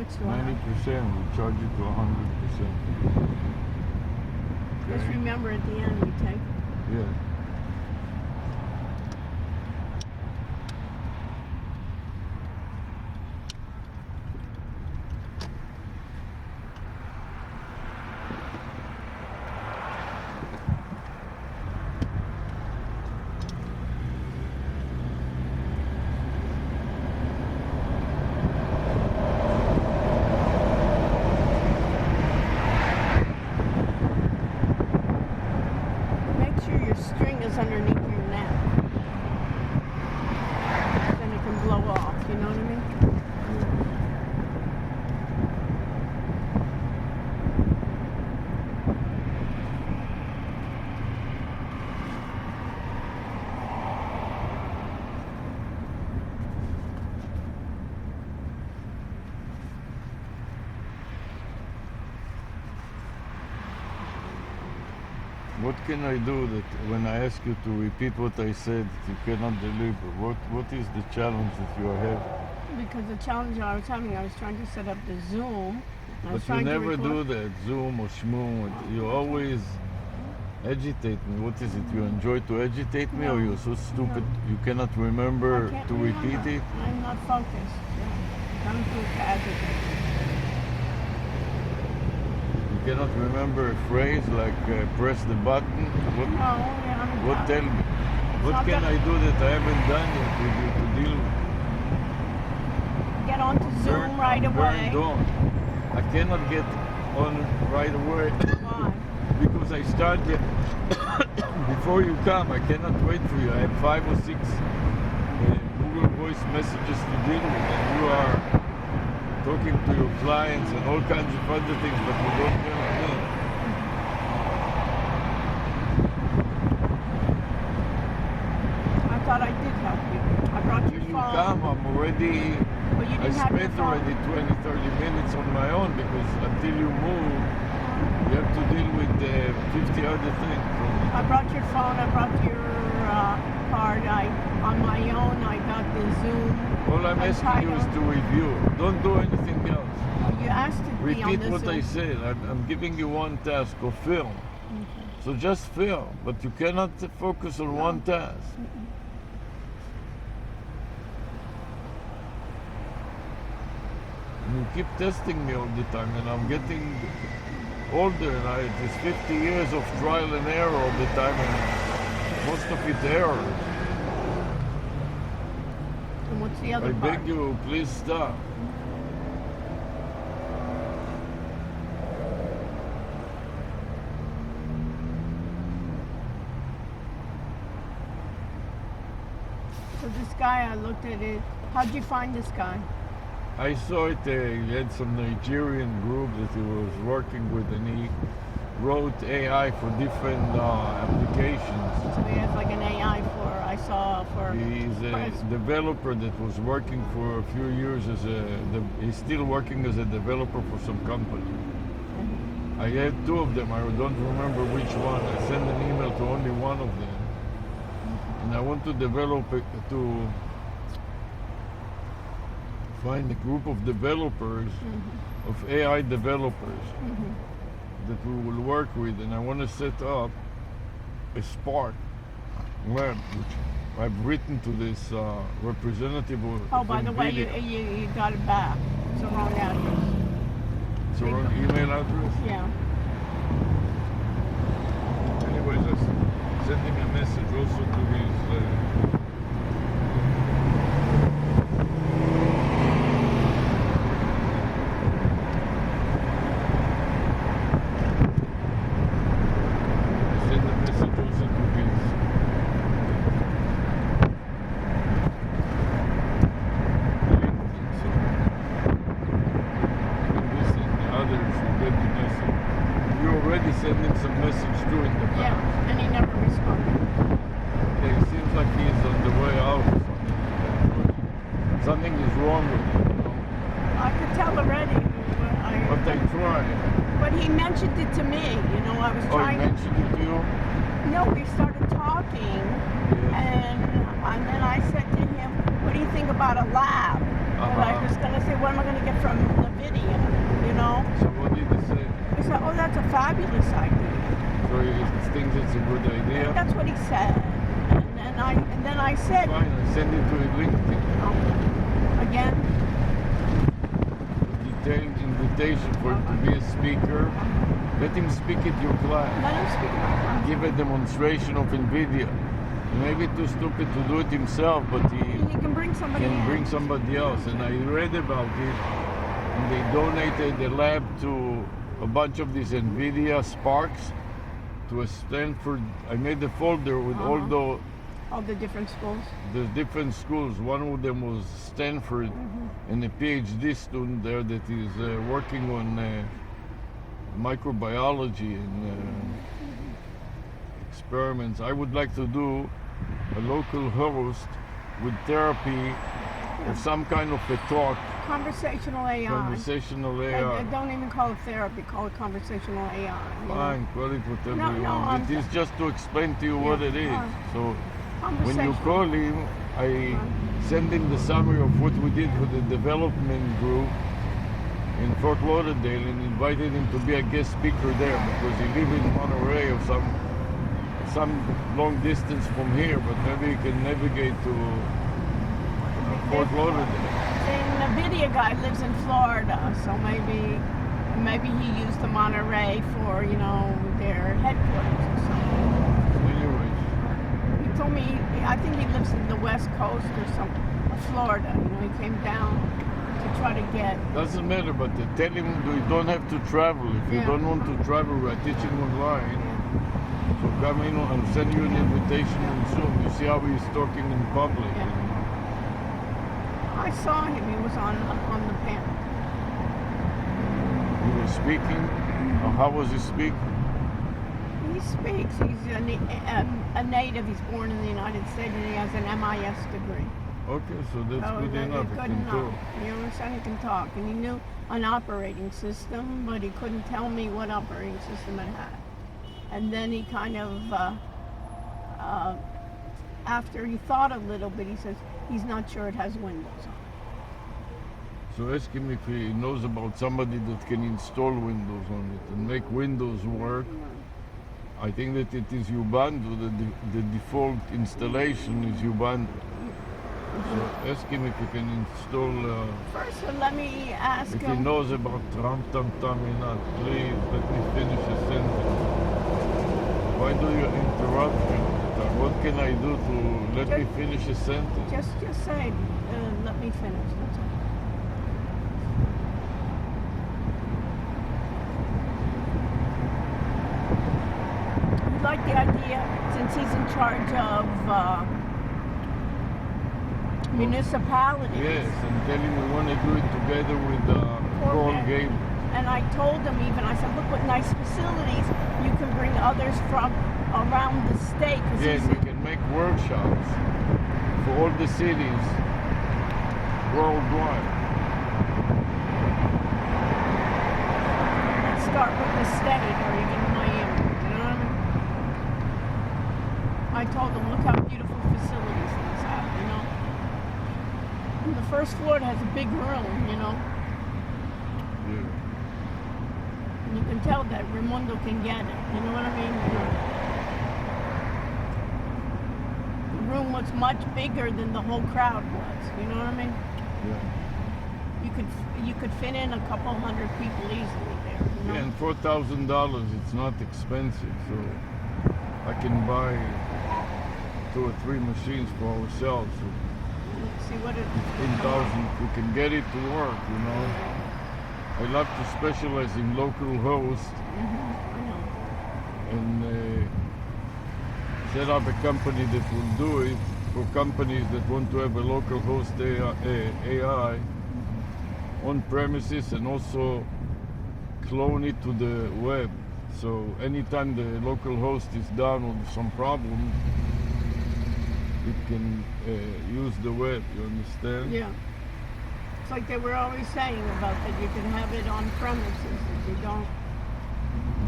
much do I have? 90%. We charge you to 100%. Just remember at the end we take. Yeah. Make sure your string is underneath your neck. Then it can blow off, you know what I mean? What can I do that when I ask you to repeat what I said, you cannot deliver? What is the challenge that you are having? Because the challenge I was having, I was trying to set up the Zoom. I was But you trying to never do record. that, Zoom or Shmoom. You always agitate me. What is it? You enjoy to agitate me, or No. you're so stupid you cannot remember I can't to repeat remember. it? I'm not focused. Yeah. I'm too agitate. You cannot remember a phrase like press the button? No, yeah, I'm What not. tell me? What not can that- I do that I haven't done yet with you to deal with? Get onto Zoom right away. Burned on. I cannot get on right away Why? because I started before you come. I cannot wait for you. I have 5 or 6 Google Voice messages to deal with, and you are talking to your clients and all kinds of other things, but you don't hear me. I thought I did help you. I brought your Till you phone. come, I'm already. But you I didn't have your spent phone. already 20, 30 minutes on my own because until you move, you have to deal with 50 other things. I brought your phone. I brought your card. On my own, I got the Zoom. All I'm asking you is to review. Don't do anything else. You asked to be on Repeat the what Zoom. I said. I'm giving you one task of film. Okay. So just film, but you cannot focus on one task. You keep testing me all the time, and I'm getting older, and it is 50 years of trial and error all the time, and most of it errors. And what's the other I part? beg you, please stop. So this guy, I looked at it. How'd you find this guy? I saw it, he had some Nigerian group that he was working with, and he wrote AI for different applications. So he has like an AI I saw for. He's a developer that was working for a few years he's still working as a developer for some company. I had 2 of them, I don't remember which one. I sent an email to only one of them. And I want to develop to find a group of developers, of AI developers that we will work with, and I want to set up a Spark web, which I've written to this representative of Oh, by the way, you got it back. It's the wrong address. It's a wrong email address. Yeah. Anyways, I'm sending a message also to his sending some message to in the Yeah, past. and he never responded. Yeah, it seems like he's on the way out or something. Something is wrong with him, you know? I could tell already. But I tried. But he mentioned it to me. You know, I was Oh, he trying. mentioned it to you? No, we started talking, and then I said to him, "What do you think about a lab?" And I was going to say, "What am I going to get from the video, you know. So what did he say? I said, oh, that's a fabulous idea. So he thinks it's a good idea? And that's what he said. And then I said, Fine, I send it to his LinkedIn. Again, Detailed invitation for him to be a speaker. Let him speak at your class. let him speak about that. Give a demonstration of NVIDIA. Maybe too stupid to do it himself, but he He can bring somebody can in. bring somebody else. And I read about it, and they donated the lab to a bunch of these NVIDIA Sparks to a Stanford. I made a folder with all All the different schools. the different schools. One of them was Stanford, and a PhD student there that is working on microbiology and experiments. I would like to do a local host with therapy or some kind of a talk, Conversational AI. conversational AI. Don't even call it therapy. Call it conversational AI. you know? Fine, call it whatever No, you no, want. It is just to explain to you what it is. So when you Conversational. call him, I send him the summary of what we did with the development group in Fort Lauderdale and invited him to be a guest speaker there because he lives in Monterey or some long distance from here, but maybe he can navigate to Fort Lauderdale. And the video guy lives in Florida, so maybe he used the Monterey for, you know, their headquarters or something. Anyway, He told me, I think he lives in the West Coast or something, of Florida. You know, he came down to try to get. doesn't matter, but tell him you don't have to travel. If you Yeah. don't want to travel, we're teaching online. So come in and send you an invitation on Zoom. You see how he's talking in public. Yeah. I saw him. He was on the panel. He was speaking. How was he speaking? He speaks. He's a native. He's born in the United States, and he has an MIS degree. Okay, so that's So good enough. He good can enough. talk. You understand? He can talk, and he knew an operating system, but he couldn't tell me what operating system it had. And then he kind of, after he thought a little bit, he says he's not sure it has Windows on it. So ask him if he knows about somebody that can install Windows on it and make Windows work. I think that it is Ubuntu. The default installation is Ubuntu. So ask him if he can install. First, let me ask If he him. knows about Ram Tam Tam Inat, please let me finish a sentence. Why do you interrupt me? What can I do to let me finish a sentence? Just say, let me finish. That's all. You like the idea, since he's in charge of municipalities. Yes, and tell him we want to do it together with Coral Okay. Game. And I told him even, I said, look what nice facilities. You can bring others from around the state. 'Cause Yes, he's- we can make workshops for all the cities worldwide. Let's start with the state or even Miami. You know what I mean? I told him, look how beautiful facilities these have, you know? And the first floor has a big room, you know? Yeah. And you can tell that Raimundo can get it. You know what I mean? The room was much bigger than the whole crowd was. You know what I mean? Yeah. You could fit in a couple hundred people easily there. You know? Yeah, and $4,000, it's not expensive, so I can buy 2 or 3 machines for ourselves. So Let's see what it. 15,000, we can get it to work, you know. I love to specialize in local hosts I know. and set up a company that will do it for companies that want to have a local host AI on premises and also clone it to the web. So anytime the local host is down with some problem, it can use the web, you understand? Yeah. It's like they were always saying about that you can have it on premises if you don't.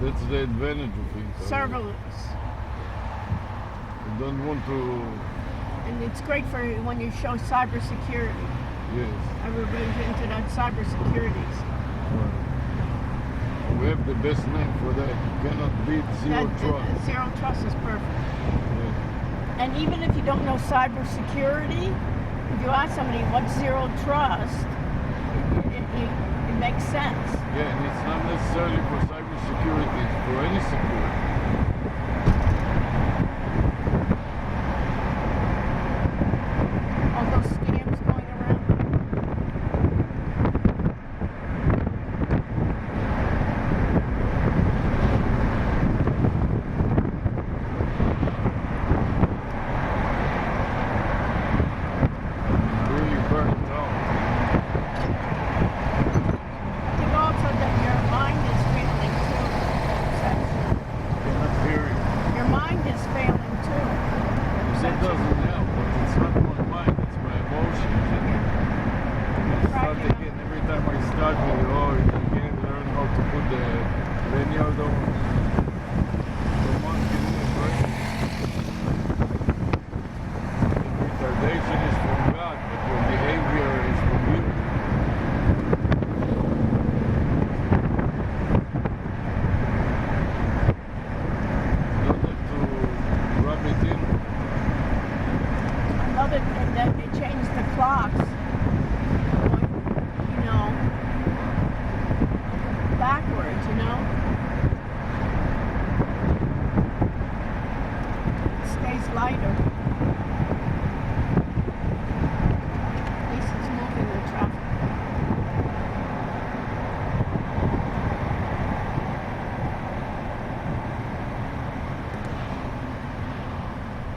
That's the advantage of it. Serverless. I don't want to, And it's great for when you show cybersecurity. yes. Everybody's into that cybersecurity stuff. We have the best name for that. You cannot beat zero trust. Zero trust is perfect. Yeah. And even if you don't know cybersecurity, if you ask somebody what's zero trust, it makes sense. Yeah, and it's not necessarily for cybersecurity, it's for any security. All those scams going around. Really burnt out. I think also that your mind is failing too. Cannot hear you. Your mind is failing too. That doesn't help, but it's not my mind, it's my emotions. And I start again, every time I start with, again, learn how to put the lanyard on. The monkey in the brain. Retardation is from God, but your behavior is from you. You don't have to rub it in. I love it that they changed the clocks. You know, backwards, you know. It stays lighter.